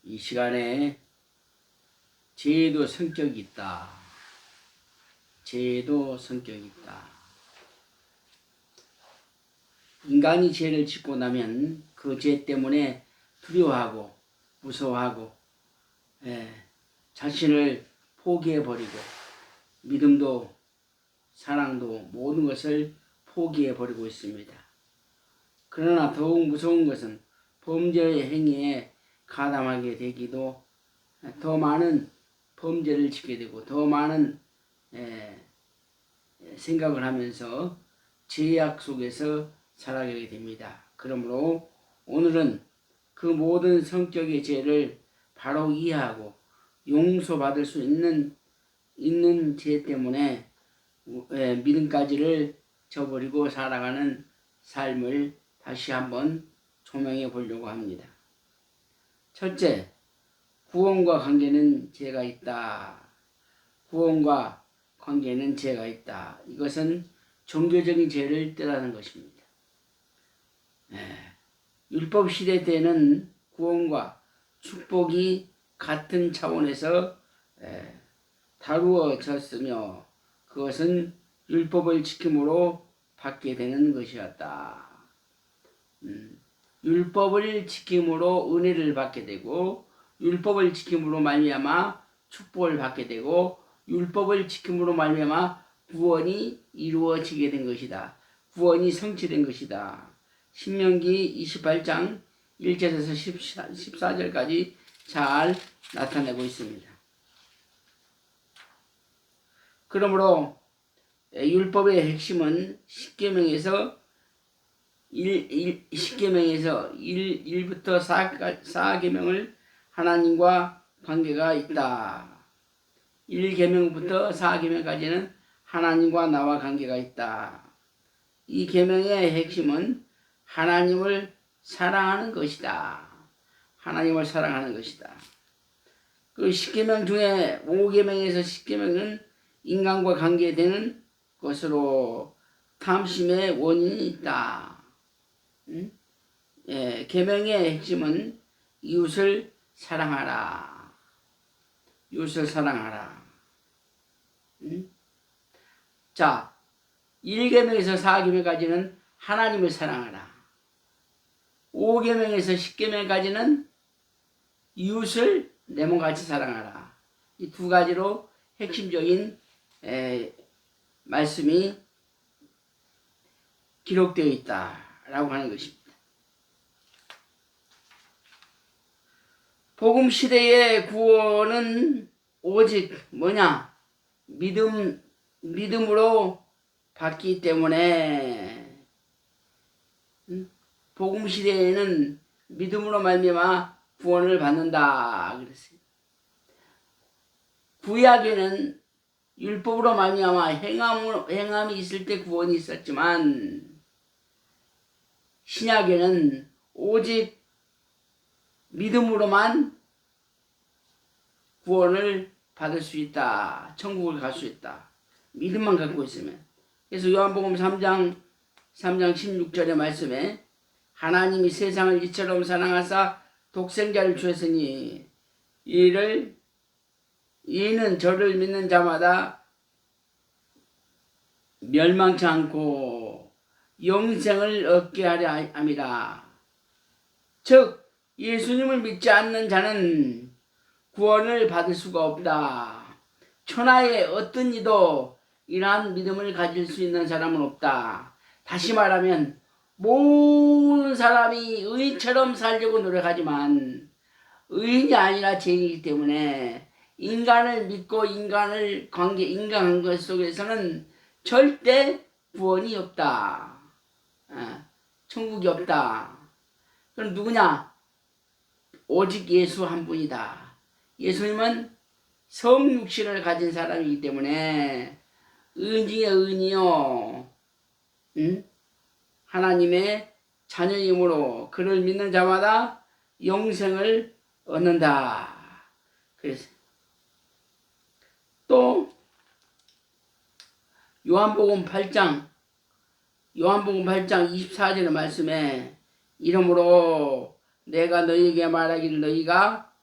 이 시간에 죄도 성격이 있다. 죄도 성격이 있다. 인간이 죄를 짓고 나면 그 죄 때문에 두려워하고 무서워하고 자신을 포기해버리고 믿음도 사랑도 모든 것을 포기해버리고 있습니다. 그러나 더욱 무서운 것은 범죄의 행위에 가담하게 되기도 더 많은 범죄를 짓게 되고 더 많은 생각을 하면서 죄악 속에서 살아가게 됩니다. 그러므로 오늘은 그 모든 성격의 죄를 바로 이해하고 용서받을 수 있는 죄 때문에 믿음까지를 저버리고 살아가는 삶을 다시 한번 조명해 보려고 합니다. 첫째, 구원과 관계는 죄가 있다. 구원과 관계는 죄가 있다. 이것은 종교적인 죄를 뜻하는 것입니다. 율법 시대 때는 구원과 축복이 같은 차원에서 다루어졌으며 그것은 율법을 지킴으로 받게 되는 것이었다. 율법을 지킴으로 은혜를 받게 되고 율법을 지킴으로 말미암아 축복을 받게 되고 율법을 지킴으로 말미암아 구원이 이루어지게 된 것이다. 구원이 성취된 것이다. 신명기 28장 1절에서 14절까지 잘 나타내고 있습니다. 그러므로 율법의 핵심은 10계명에서 1부터 4계명을 하나님과 관계가 있다. 1계명부터 4계명까지는 하나님과 나와 관계가 있다. 이 계명의 핵심은 하나님을 사랑하는 것이다. 하나님을 사랑하는 것이다. 그 10계명 중에 5계명에서 10계명은 인간과 관계되는 것으로 탐심의 원인이 있다. 계명의 핵심은 이웃을 사랑하라. 이웃을 사랑하라. 자, 1계명에서 4계명까지는 하나님을 사랑하라. 5계명에서 10계명까지는 이웃을 내 몸같이 사랑하라. 이 두 가지로 핵심적인 말씀이 기록되어 있다라고 하는 것입니다. 복음 시대의 구원은 오직 뭐냐? 믿음으로 받기 때문에 복음 시대에는 믿음으로 말미암아 구원을 받는다 그랬어요. 구약에는 율법으로 말미암아 행함이 있을 때 구원이 있었지만 신약에는 오직 믿음으로만 구원을 받을 수 있다. 천국을 갈 수 있다. 믿음만 갖고 있으면. 그래서 요한복음 3장 16절의 말씀에 하나님이 세상을 이처럼 사랑하사 독생자를 주었으니 이는 저를 믿는 자마다 멸망치 않고 영생을 얻게 하려 함이라. 즉 예수님을 믿지 않는 자는 구원을 받을 수가 없다. 천하의 어떤 이도 이러한 믿음을 가질 수 있는 사람은 없다. 다시 말하면 모든 사람이 의인처럼 살려고 노력하지만 의인이 아니라 죄인이기 때문에 인간을 믿고 인간 관계 속에서는 절대 구원이 없다. 천국이 없다. 그럼 누구냐? 오직 예수 한 분이다. 예수님은 성육신을 가진 사람이기 때문에 의인 중에 의인이요. 하나님의 자녀이므로 그를 믿는 자마다 영생을 얻는다. 그래서 또 요한복음 8장 24절의 말씀에 이러므로 내가 너희에게 말하기를 너희가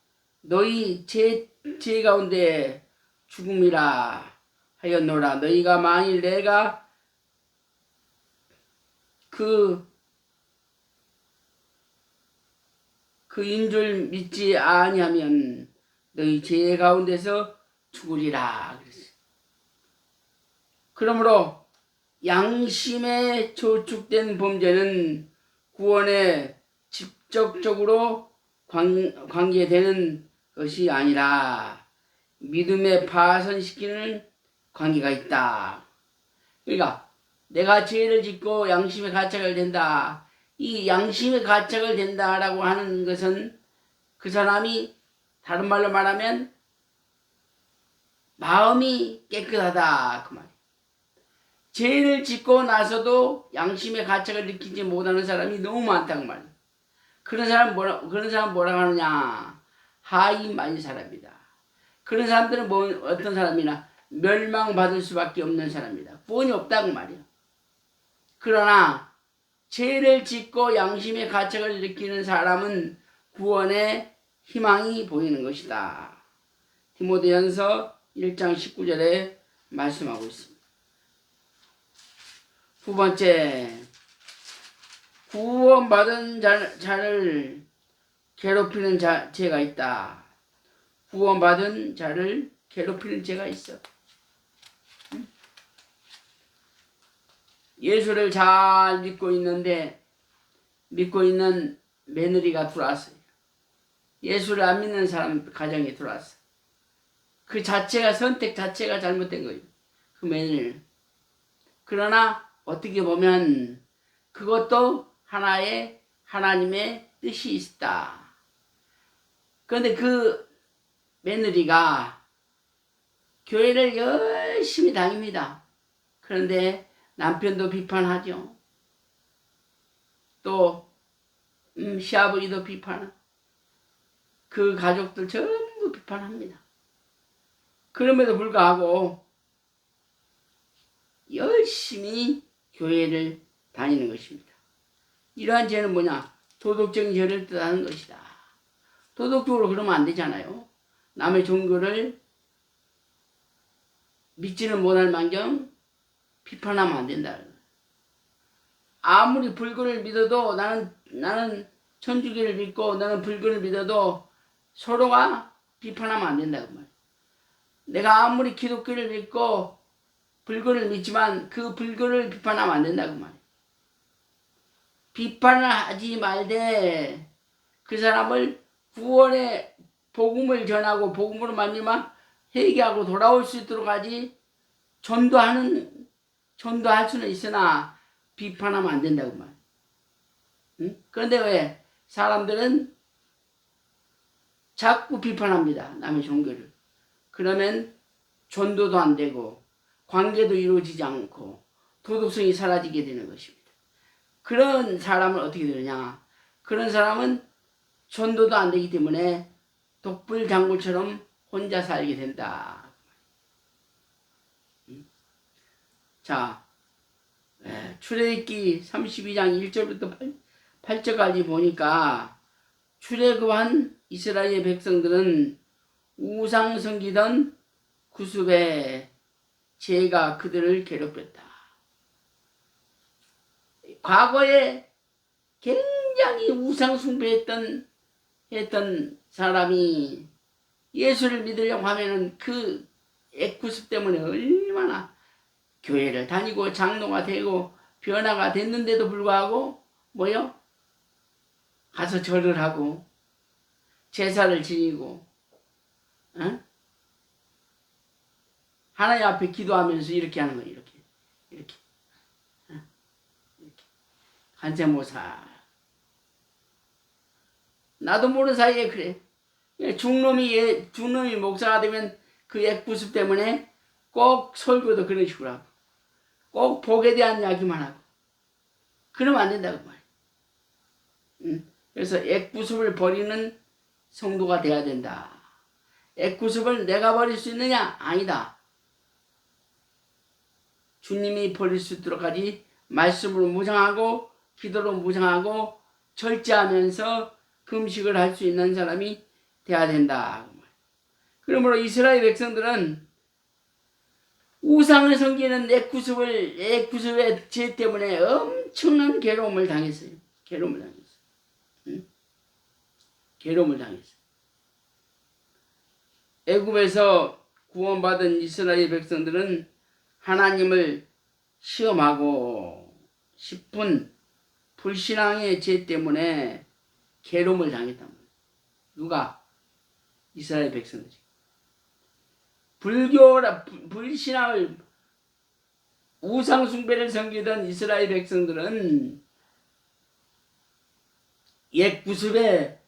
너희 죄 가운데 죽음이라 하였노라. 너희가 만일 내가 그 인줄 믿지 아니하면 너희 죄 가운데서 죽으리라. 그랬어요. 그러므로 양심에 저축된 범죄는 구원에 직접적으로 관계되는 것이 아니라 믿음에 파손시키는 관계가 있다. 그러니까 내가 죄를 짓고 양심의 가책을 된다. 이 양심의 가책을 된다라고 하는 것은 그 사람이 다른 말로 말하면 마음이 깨끗하다 그 말이에요. 죄를 짓고 나서도 양심의 가책을 느끼지 못하는 사람이 너무 많다고 말이에요. 그런 사람 뭐라고 하느냐? 하이 많은 사람이다. 그런 사람들은 어떤 사람이나 멸망받을 수밖에 없는 사람이다. 구원이 없다고 말이에요. 그러나 죄를 짓고 양심의 가책을 느끼는 사람은 구원의 희망이 보이는 것이다. 디모데전서 1장 19절에 말씀하고 있습니다. 두 번째, 구원받은 자를 괴롭히는 죄가 있다. 구원받은 자를 괴롭히는 죄가 있어. 예수를 잘 믿고 있는 며느리가 들어왔어요. 예수를 안 믿는 사람 가정에 들어왔어요. 그 자체가 선택 자체가 잘못된 거예요. 그 며느리는. 그러나 어떻게 보면 그것도 하나의 하나님의 뜻이 있다. 그런데 그 며느리가 교회를 열심히 다닙니다. 그런데 남편도 비판하죠. 또 시아버지도 비판하고 그 가족들 전부 비판합니다. 그럼에도 불구하고 열심히 교회를 다니는 것입니다. 이러한 죄는 뭐냐? 도덕적인 죄를 뜻하는 것이다. 도덕적으로 그러면 안 되잖아요. 남의 종교를 믿지는 못할 망정 비판하면 안 된다. 아무리 불교를 믿어도 나는 천주교를 믿고 나는 불교를 믿어도 서로가 비판하면 안 된다고 말이야. 내가 아무리 기독교를 믿고 불교를 믿지만 그 불교를 비판하면 안 된다고 말이야. 비판을 하지 말되 그 사람을 구원의 복음을 전하고 복음으로 말미암아 회개하고 돌아올 수 있도록 하지 전도할 수는 있으나 비판하면 안 된다고 말이야. 응? 그런데 왜 사람들은 자꾸 비판합니다. 남의 종교를. 그러면 전도도 안 되고 관계도 이루어지지 않고 도덕성이 사라지게 되는 것입니다. 그런 사람은 어떻게 되느냐? 그런 사람은 전도도 안 되기 때문에 독불장군처럼 혼자 살게 된다. 자, 출애굽기 32장 1절부터 8절까지 보니까 출애굽한 이스라엘 백성들은 우상 섬기던 구습의 죄가 그들을 괴롭혔다. 과거에 굉장히 우상 숭배했던 사람이 예수를 믿으려고 하면은 그 애구습 때문에 얼마나 교회를 다니고 장로가 되고 변화가 됐는데도 불구하고 뭐요? 가서 절을 하고 제사를 지니고 하나님 앞에 기도하면서 이렇게 하는 거예요. 이렇게 간세모사. 나도 모르는 사이에 그래. 중놈이 목사가 되면 그 애구습 때문에 꼭 설교도 그런 식으로 하고 꼭 복에 대한 이야기만 하고 그러면 안 된다고 말이야. 그래서 애구습을 버리는 성도가 돼야 된다. 애구습을 내가 버릴 수 있느냐? 아니다. 주님이 버릴 수 있도록 하지 말씀으로 무장하고 기도로 무장하고 절제하면서 금식을 할 수 있는 사람이 돼야 된다. 그러므로 이스라엘 백성들은 우상을 섬기는 애구습의 죄 때문에 엄청난 괴로움을 당했어요. 괴로움을 당했어요. 응? 괴로움을 당했어요. 애굽에서 구원받은 이스라엘 백성들은 하나님을 시험하고 싶은 불신앙의 죄 때문에 괴로움을 당했단 말이에요. 누가? 이스라엘 백성들이. 불신앙을 우상숭배를 섬기던 이스라엘 백성들은 옛구습을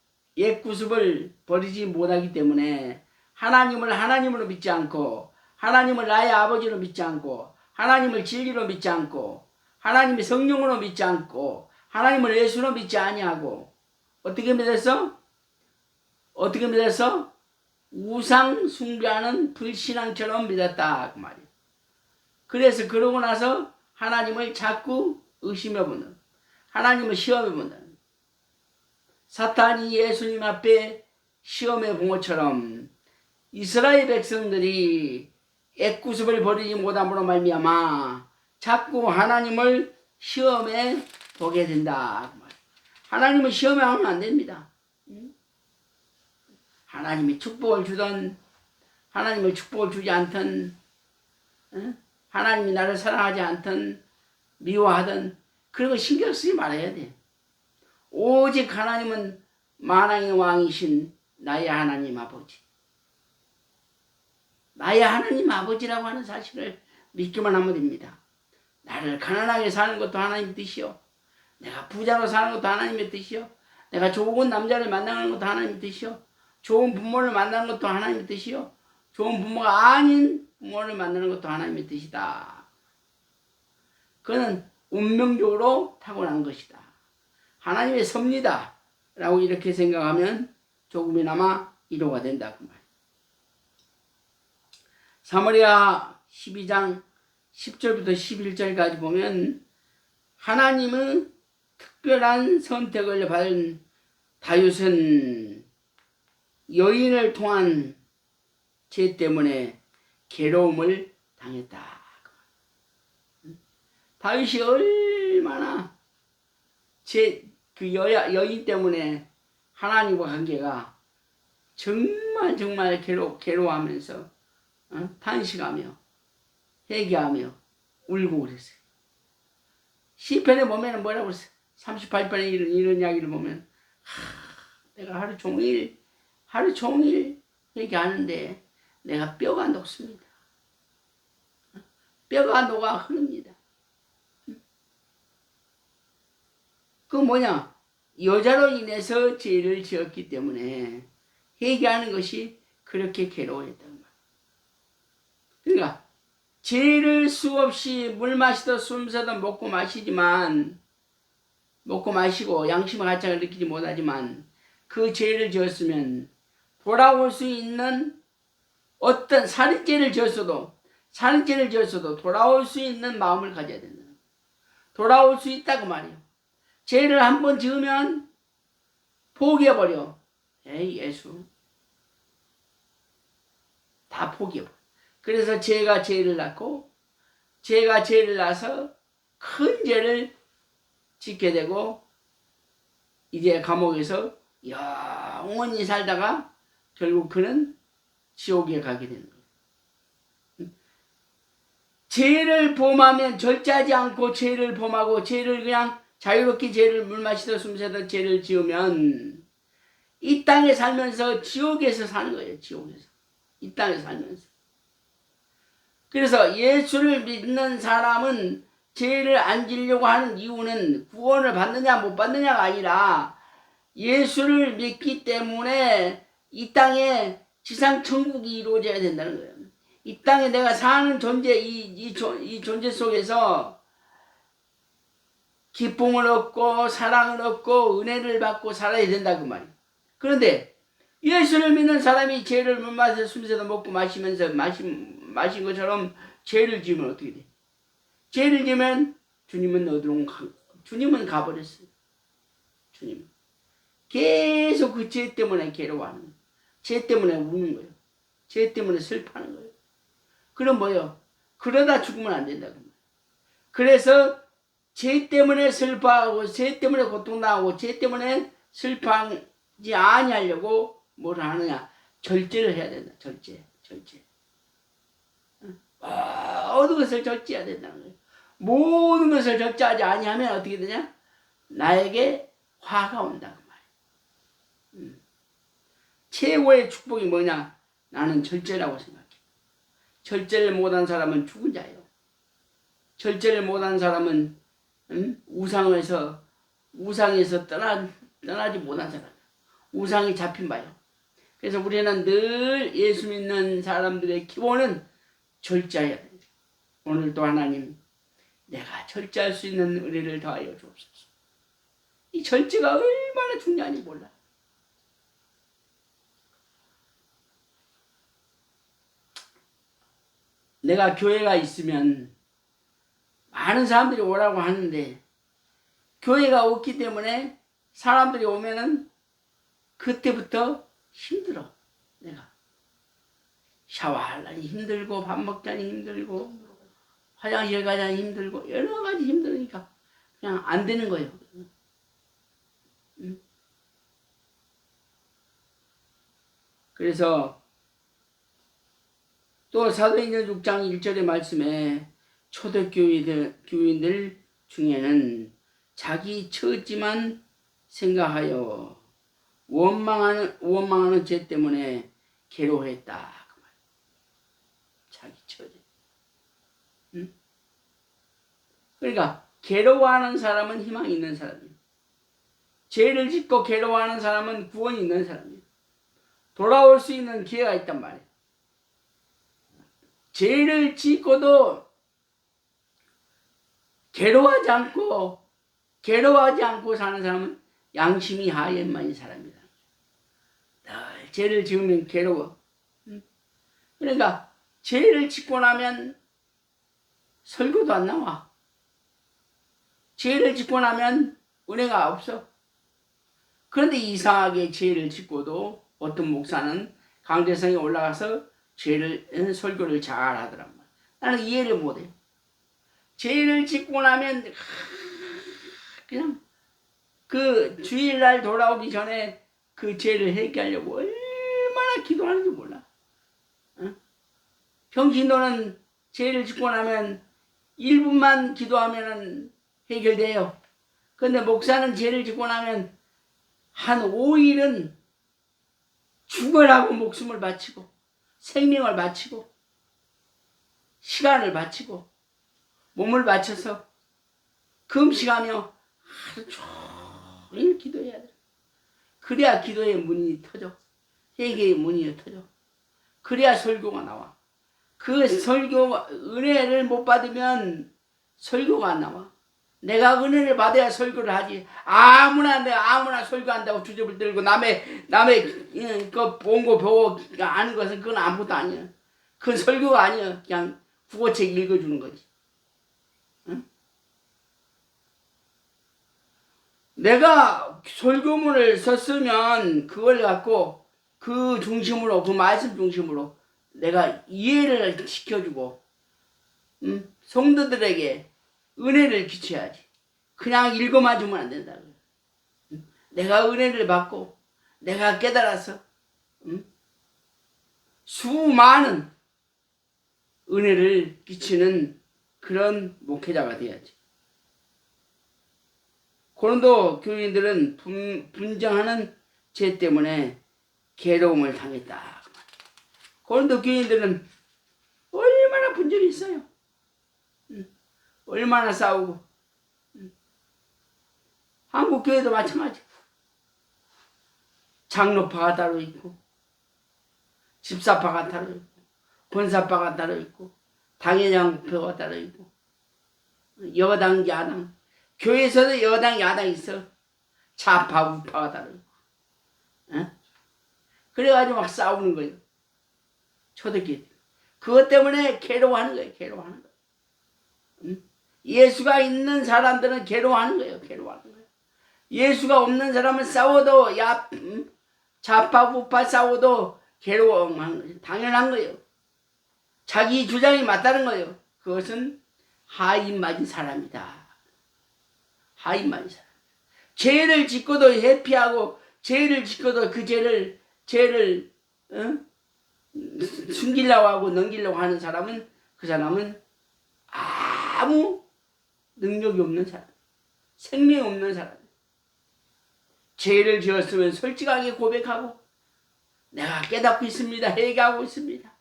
버리지 못하기 때문에 하나님을 하나님으로 믿지 않고 하나님을 나의 아버지로 믿지 않고 하나님을 진리로 믿지 않고 하나님의 성령으로 믿지 않고 하나님을 예수로 믿지 아니하고 어떻게 믿었어? 우상 숭배하는 불신앙처럼 믿었다 그 말이에요. 그래서 그러고 나서 하나님을 자꾸 의심해보는, 하나님을 시험해보는, 사탄이 예수님 앞에 시험해본 것처럼 이스라엘 백성들이 애구습을 버리지 못함으로 말미암아 자꾸 하나님을 시험해 보게 된다 그 말이에요. 하나님을 시험하면 안 됩니다. 하나님이 축복을 주던 하나님을 축복을 주지 않던 하나님이 나를 사랑하지 않던 미워하던 그런 거 신경 쓰지 말아야 돼. 오직 하나님은 만왕의 왕이신 나의 하나님 아버지, 나의 하나님 아버지라고 하는 사실을 믿기만 하면 됩니다. 나를 가난하게 사는 것도 하나님의 뜻이요, 내가 부자로 사는 것도 하나님의 뜻이요, 내가 좋은 남자를 만나는 것도 하나님의 뜻이요, 좋은 부모를 만나는 것도 하나님의 뜻이요, 좋은 부모가 아닌 부모를 만나는 것도 하나님의 뜻이다. 그는 운명적으로 타고난 것이다. 하나님의 섭니다 라고 이렇게 생각하면 조금이나마 위로가 된다 그 말. 사마리아 12장 10절부터 11절까지 보면 하나님의 특별한 선택을 받은 다윗은 여인을 통한 죄 때문에 괴로움을 당했다. 다윗이 얼마나 여인 때문에 하나님과 관계가 정말 괴로워하면서 탄식하며 회개하며 울고 그랬어요. 시편에 보면 뭐라고 그랬어요? 38편에 이런 이야기를 보면 내가 하루 종일 회개하는데 내가 뼈가 녹습니다. 뼈가 녹아 흐릅니다. 그 뭐냐? 여자로 인해서 죄를 지었기 때문에 회개하는 것이 그렇게 괴로워했단 말이야. 그러니까 죄를 수없이 물 마시던 숨쉬던 먹고 마시고 양심의 가책을 느끼지 못하지만 그 죄를 지었으면 돌아올 수 있는 어떤 살인죄를 지었어도 돌아올 수 있는 마음을 가져야 된다. 돌아올 수 있다고 말이에요. 죄를 한번 지으면 포기해버려. 에이 예수. 다 포기해버려. 그래서 죄가 죄를 낳고 죄가 죄를 낳아서 큰 죄를 짓게 되고 이제 감옥에서 영원히 살다가 결국 그는 지옥에 가게 되는 거예요. 죄를 범하면 절제하지 않고 죄를 범하고 죄를 그냥 자유롭게 죄를 물 마시다 숨쉬다 죄를 지으면 이 땅에 살면서 지옥에서 사는 거예요. 지옥에서. 이 땅에 살면서. 그래서 예수를 믿는 사람은 죄를 안 지려고 하는 이유는 구원을 받느냐 못 받느냐가 아니라 예수를 믿기 때문에 이 땅에 지상 천국이 이루어져야 된다는 거예요. 이 땅에 내가 사는 존재, 이 존재 속에서 기쁨을 얻고 사랑을 얻고 은혜를 받고 살아야 된다 그 말이에요. 그런데 예수를 믿는 사람이 죄를 물 마셔 숨쉬다 먹고 마시면서 마신 것처럼 죄를 지으면 어떻게 돼? 죄를 지으면 주님은 가버렸어요. 주님 계속 그 죄 때문에 괴로워하는 거예요. 죄 때문에 우는 거예요. 죄 때문에 슬퍼하는 거예요. 그럼 뭐요? 그러다 죽으면 안 된다. 그래서 죄 때문에 슬퍼하고 죄 때문에 고통당하고 죄 때문에 슬퍼하지 아니하려고 뭘 하느냐? 절제를 해야 된다. 절제. 모든 것을 절제해야 된다는 거예요. 모든 것을 절제하지 아니하면 어떻게 되냐? 나에게 화가 온다. 그 말이에요. 최고의 축복이 뭐냐? 나는 절제라고 생각해. 절제를 못한 사람은 죽은 자예요. 절제를 못한 사람은 우상에서 떠나지 못한 사람. 우상이 잡힌 바요. 그래서 우리는 늘 예수 믿는 사람들의 기본은 절제해야 됩니다. 오늘도 하나님, 내가 절제할 수 있는 은혜를 더하여 주옵소서. 이 절제가 얼마나 중요한지 몰라. 내가 교회가 있으면 많은 사람들이 오라고 하는데 교회가 없기 때문에 사람들이 오면은 그때부터 힘들어. 내가 샤워하려니 힘들고 밥 먹자니 힘들고 화장실 가자니 힘들고 여러 가지 힘드니까 그냥 안 되는 거예요. 그래서 또 사도행전 6장 1절의 말씀에 초대교인들 중에는 자기 처지만 생각하여 원망하는 죄 때문에 괴로워했다. 자기 처지. 그러니까 괴로워하는 사람은 희망이 있는 사람이에요. 죄를 짓고 괴로워하는 사람은 구원이 있는 사람이에요. 돌아올 수 있는 기회가 있단 말이에요. 죄를 짓고도 괴로워하지 않고 사는 사람은 양심이 하얘만인 사람이다. 늘 죄를 지으면 괴로워. 그러니까 죄를 짓고 나면 설교도 안 나와. 죄를 짓고 나면 은혜가 없어. 그런데 이상하게 죄를 짓고도 어떤 목사는 강대성에 올라가서 설교를 잘 하더란 말이야. 나는 이해를 못해. 죄를 짓고 나면 그냥 그 주일날 돌아오기 전에 그 죄를 해결하려고 얼마나 기도하는지 몰라. 평신도는 죄를 짓고 나면 1분만 기도하면 해결돼요. 근데 목사는 죄를 짓고 나면 한 5일은 죽으라고 목숨을 바치고 생명을 바치고 시간을 바치고 몸을 바쳐서 금식하며 하루 종일 기도해야 돼. 그래야 기도의 문이 터져. 회개의 문이 터져. 그래야 설교가 나와. 그 설교 은혜를 못 받으면 설교가 안 나와. 내가 은혜를 받아야 설교를 하지. 아무나 설교한다고 주접을 들고 남의 그 본 거 보고 아는 것은 그건 아무것도 아니야. 그건 설교가 아니야. 그냥 국어책 읽어주는 거지. 응? 내가 설교문을 썼으면 그걸 갖고 그 중심으로, 그 말씀 중심으로 내가 이해를 시켜주고 성도들에게 은혜를 끼쳐야지. 그냥 읽어만 주면 안 된다. 내가 은혜를 받고 내가 깨달아서 수많은 은혜를 끼치는 그런 목회자가 돼야지. 고린도 교인들은 분쟁하는 죄 때문에 괴로움을 당했다. 고린도 교인들은 얼마나 분쟁이 있어요. 얼마나 싸우고. 한국 교회도 마찬가지. 장로파가 따로 있고 집사파가 따로 있고 권사파가 따로 있고 당회장표가 따로 있고 여당 야당, 교회에서도 여당 야당 있어. 좌파 우파가 따로 있고. 그래가지고 막 싸우는 거예요. 초대교회. 그것 때문에 괴로워하는 거예요. 괴로워하는 거예요. 예수가 있는 사람들은 괴로워하는 거예요. 괴로워하는 거예요. 예수가 없는 사람은 싸워도 좌파 우파 싸워도 괴로워한 거예요. 당연한 거예요. 자기 주장이 맞다는 거예요. 그것은 하인 맞은 사람이다. 하인 맞은 사람. 죄를 짓고도 회피하고 죄를 짓고도 그 죄를 숨기려고 하고 넘기려고 하는 사람은 그 사람은 아무 능력이 없는 사람, 생명이 없는 사람. 죄를 지었으면 솔직하게 고백하고 내가 깨닫고 있습니다. 회개하고 있습니다.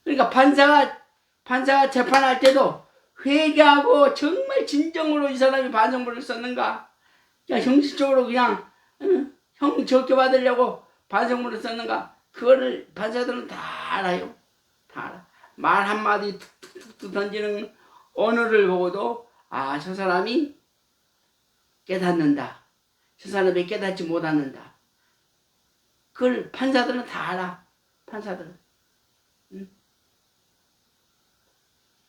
그러니까 판사가 재판할 때도 회개하고 정말 진정으로 이 사람이 반성문을 썼는가, 그냥 형식적으로 그냥 형 적게 받으려고 반성문을 썼는가, 그거를 판사들은 다 알아요. 다 알아. 말 한마디 툭툭툭 던지는 언어를 보고도 아, 저 사람이 깨닫는다, 저 사람이 깨닫지 못하는다, 그걸 판사들은 다 알아. 판사들은.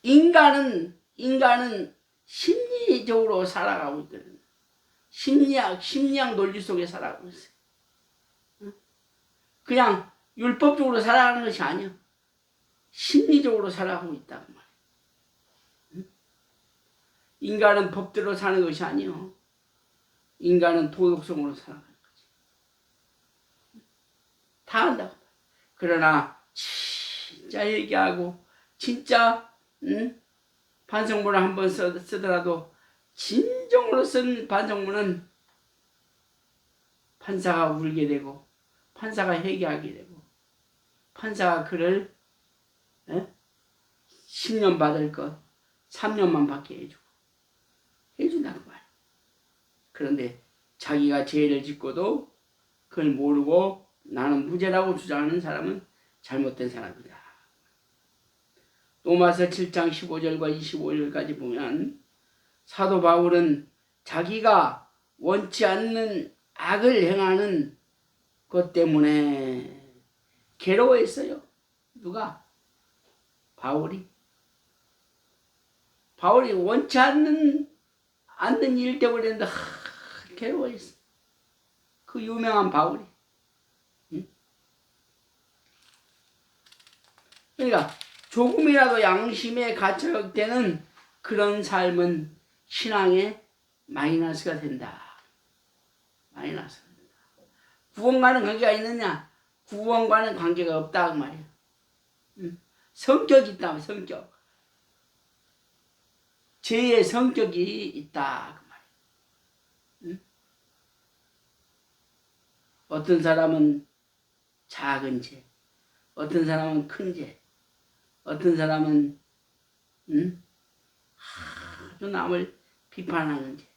인간은 심리적으로 살아가고 있거든. 심리학 논리 속에 살아가고 있어요. 그냥 율법적으로 살아가는 것이 아니야. 심리적으로 살아가고 있다고 말이야. 인간은 법대로 사는 것이 아니요. 인간은 도덕성으로 살아가는 거지. 다 한다고. 그러나 진짜 얘기하고 진짜 반성문을 한번 쓰더라도 진정으로 쓴 반성문은 판사가 울게 되고 판사가 회개하게 되고 판사가 그를 10년 받을 것 3년만 받게 해준다는 말이야. 그런데 자기가 죄를 짓고도 그걸 모르고 나는 무죄라고 주장하는 사람은 잘못된 사람이다. 로마서 7장 15절과 25절까지 보면 사도 바울은 자기가 원치 않는 악을 행하는 것 때문에 괴로워했어요. 누가? 바울이 원치 않는 일 때문에 괴로워했어. 그 유명한 바울이. 그러니까 조금이라도 양심에 갇혀되는 그런 삶은 신앙에 마이너스가 된다. 마이너스가 된다. 구원과는 관계가 있느냐? 구원과는 관계가 없다 그 말이야. 성격이 있다. 성격. 죄의 성격이 있다 그 말이야. 어떤 사람은 작은 죄, 어떤 사람은 큰 죄, 어떤 사람은 아주 남을 비판하는 죄,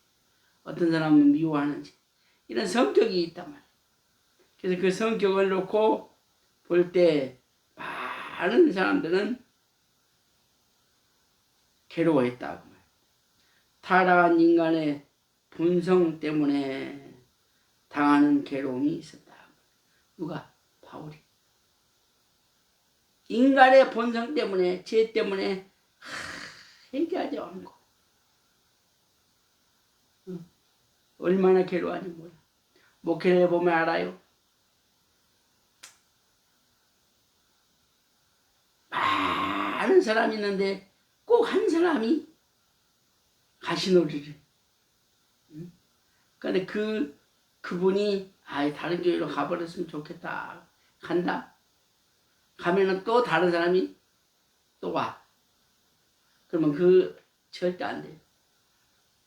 어떤 사람은 미워하는 죄, 이런 성격이 있단 말이에요. 그래서 그 성격을 놓고 볼 때 많은 사람들은 괴로워했다 그 말이에요. 타락한 인간의 본성 때문에 당하는 괴로움이 있었다. 누가? 바울이. 인간의 본성 때문에, 죄 때문에 회개하지 않고 얼마나 괴로워하는지 몰라. 목회를 해보면 알아요. 많은 사람이 있는데 꼭 한 사람이 가시놀이를. 그런데 그분이 다른 교회로 가버렸으면 좋겠다. 간다. 가면은 또 다른 사람이 또 와. 그러면 절대 안 돼.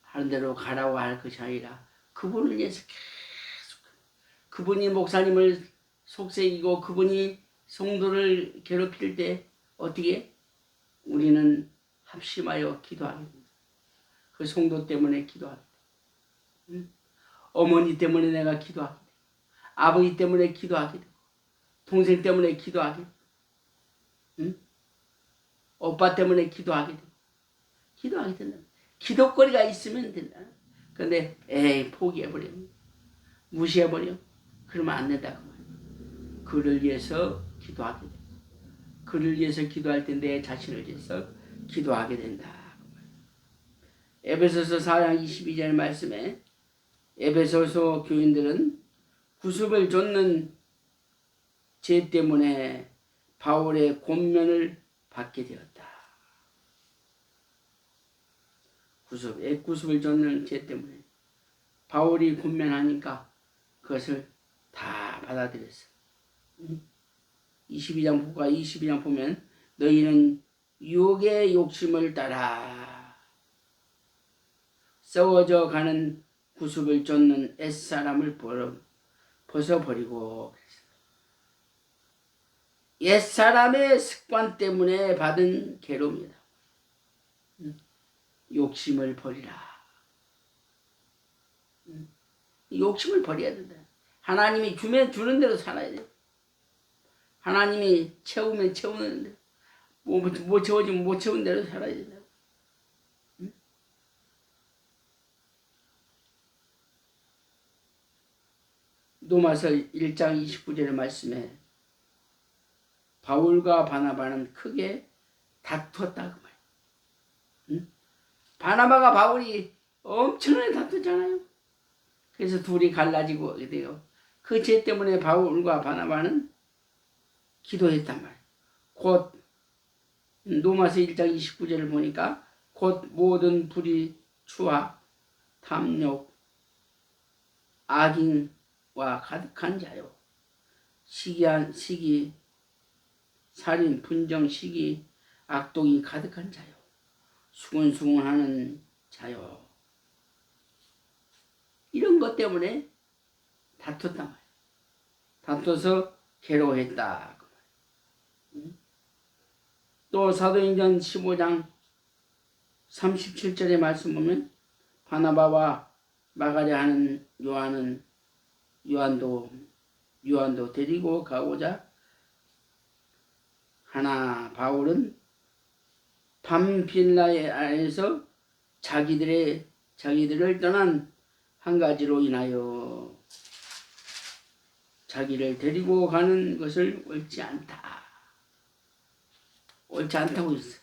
다른 데로 가라고 할 것이 아니라 그분을 위해서 계속, 그분이 목사님을 속삭이고 그분이 성도를 괴롭힐 때 어떻게? 우리는 합심하여 기도하게 됩니다. 그 성도 때문에 기도하게 됩니다. 어머니 때문에 내가 기도하게 되고, 아버지 때문에 기도하게 되고, 동생 때문에 기도하게 되고, 오빠 때문에 기도하게 되고, 기도하게 된다. 기도거리가 있으면 된다. 그런데 포기해버려. 무시해버려. 그러면 안 된다고 말이야. 그를 위해서 기도하게 돼. 그를 위해서 기도할 때 내 자신을 위해서 기도하게 된다. 에베소서 4장 22절 말씀에 에베소서 교인들은 구습을 좇는 죄 때문에 바울의 권면을 받게 되었다. 구습을 줬는 죄 때문에 바울이 권면하니까 그것을 다 받아들였어. 22장 보면 너희는 육의 욕심을 따라 썩어져 가는 구습을 쫓는 옛사람을 벗어버리고, 옛사람의 습관 때문에 받은 괴로움이다. 욕심을 버리라. 욕심을 버려야 된다. 하나님이 주는 대로 살아야 돼. 하나님이 채우면 채우는 대로, 못 채워지면 못 채운 대로 살아야 된다. 로마서 1장 29절의 말씀에 바울과 바나바는 크게 다투었다 그 말이에요. 바나바가 바울이 엄청나게 다투잖아요. 그래서 둘이 갈라지고 돼요. 그 죄 때문에 바울과 바나바는 기도했단 말이에요. 곧 로마서 1장 29절을 보니까 곧 모든 불의, 추악, 탐욕, 악인과 가득한 자요, 시기, 살인, 분정, 시기, 악독이 가득한 자요, 수군수군하는 자요. 이런 것 때문에 다퉜단 말이에요. 다퉈서 괴로워했다. 또 사도행전 15장 37절의 말씀 보면 바나바와 마가랴 하는 요한도 데리고 가고자 하나 바울은 밤빌라에 안에서 자기들을 떠난 한 가지로 인하여 자기를 데리고 가는 것을 옳지 않다고 했어.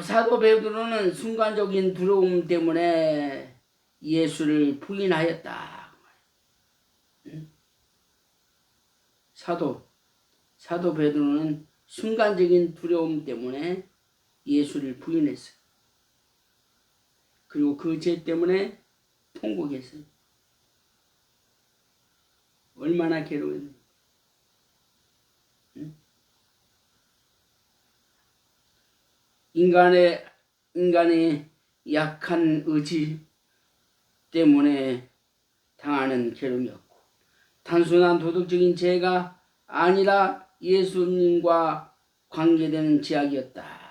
사도 베드로는 순간적인 두려움 때문에 예수를 부인하였다. 사도 베드로는 순간적인 두려움 때문에 예수를 부인했어요. 그리고 그 죄 때문에 통곡했어요. 얼마나 괴로웠는지. 인간의 약한 의지 때문에 당하는 괴로움이었고, 단순한 도덕적인 죄가 아니라 예수님과 관계되는 죄악이었다.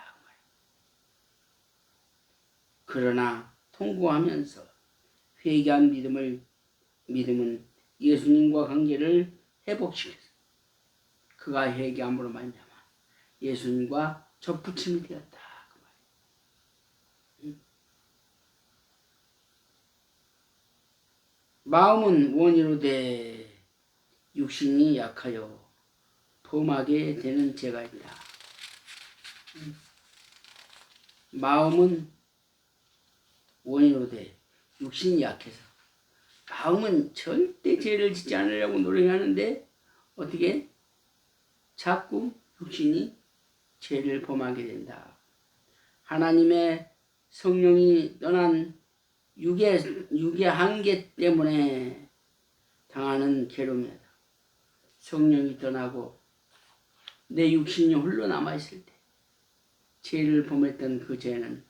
그러나 통곡하면서 회개한 믿음은 예수님과 관계를 회복시켰어. 그가 회개함으로 말미암아 예수님과 접붙임이 되었다. 마음은 원이로 돼 육신이 약하여 범하게 되는 죄가 있다. 마음은 원인으로 돼 육신이 약해서, 마음은 절대 죄를 짓지 않으려고 노력하는데 어떻게 자꾸 육신이 죄를 범하게 된다. 하나님의 성령이 떠난 육의 한계 때문에 당하는 괴로움이다. 성령이 떠나고 내 육신이 홀로 남아있을 때 죄를 범했던 그 죄는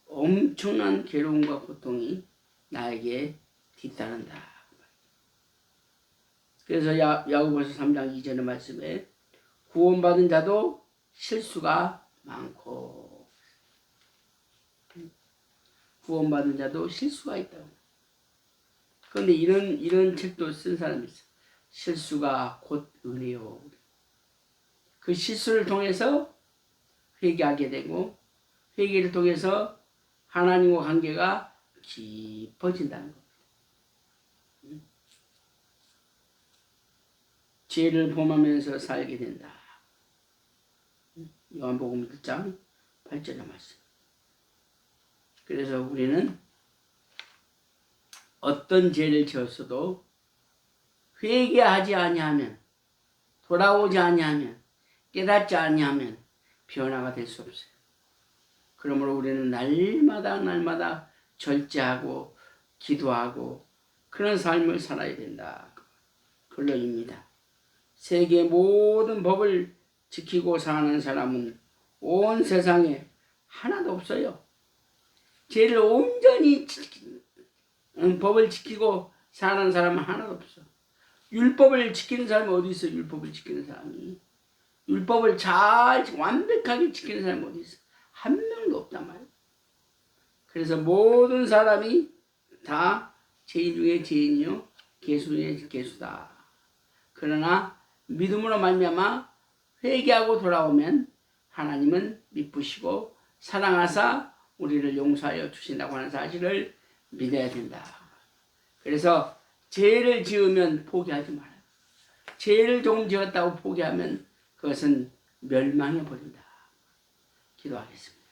엄청난 괴로움과 고통이 나에게 뒤따른다. 그래서 야고보서 3장 2절의 말씀에 구원받은 자도 실수가 많고, 구원받은 자도 실수가 있다고. 그런데 이런 책도 쓴 사람이 있어. 실수가 곧 은혜요. 그 실수를 통해서 회개하게 되고, 회개를 통해서 하나님과 관계가 깊어진다는 겁니다. 죄를 범하면서 살게 된다. 요한복음 1장 8절의 말씀. 그래서 우리는 어떤 죄를 지었어도 회개하지 아니하면, 돌아오지 아니하면, 깨닫지 아니하면 변화가 될 수 없어요. 그러므로 우리는 날마다 절제하고 기도하고 그런 삶을 살아야 된다. 결론입니다. 세계의 모든 법을 지키고 사는 사람은 온 세상에 하나도 없어요. 죄를 온전히 법을 지키고 사는 사람은 하나도 없어. 율법을 지키는 사람이 어디 있어? 율법을 지키는 사람이. 율법을 잘 완벽하게 지키는 사람이 어디 있어? 한 명도 없단 말이야. 그래서 모든 사람이 다 죄인 중에 죄인이요 개수 중에 개수다. 그러나 믿음으로 말미암아 회개하고 돌아오면 하나님은 미쁘시고 사랑하사 우리를 용서하여 주신다고 하는 사실을 믿어야 된다. 그래서 죄를 지으면 포기하지 말아요. 죄를 조금 지었다고 포기하면 그것은 멸망해 버린다. 기도하겠습니다.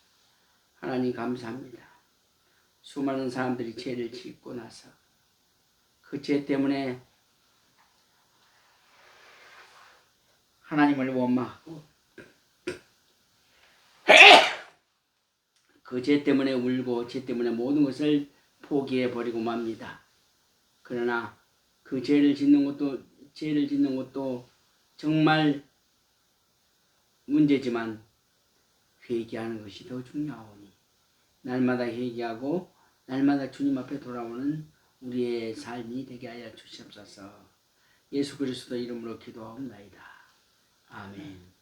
하나님 감사합니다. 수많은 사람들이 죄를 짓고 나서 그 죄 때문에 하나님을 원망하고 그 죄 때문에 울고 죄 때문에 모든 것을 포기해 버리고 맙니다. 그러나 그 죄를 짓는 것도 정말 문제지만 회개하는 것이 더 중요하오니 날마다 회개하고 날마다 주님 앞에 돌아오는 우리의 삶이 되게 하여 주시옵소서. 예수 그리스도 이름으로 기도하옵나이다. 아멘.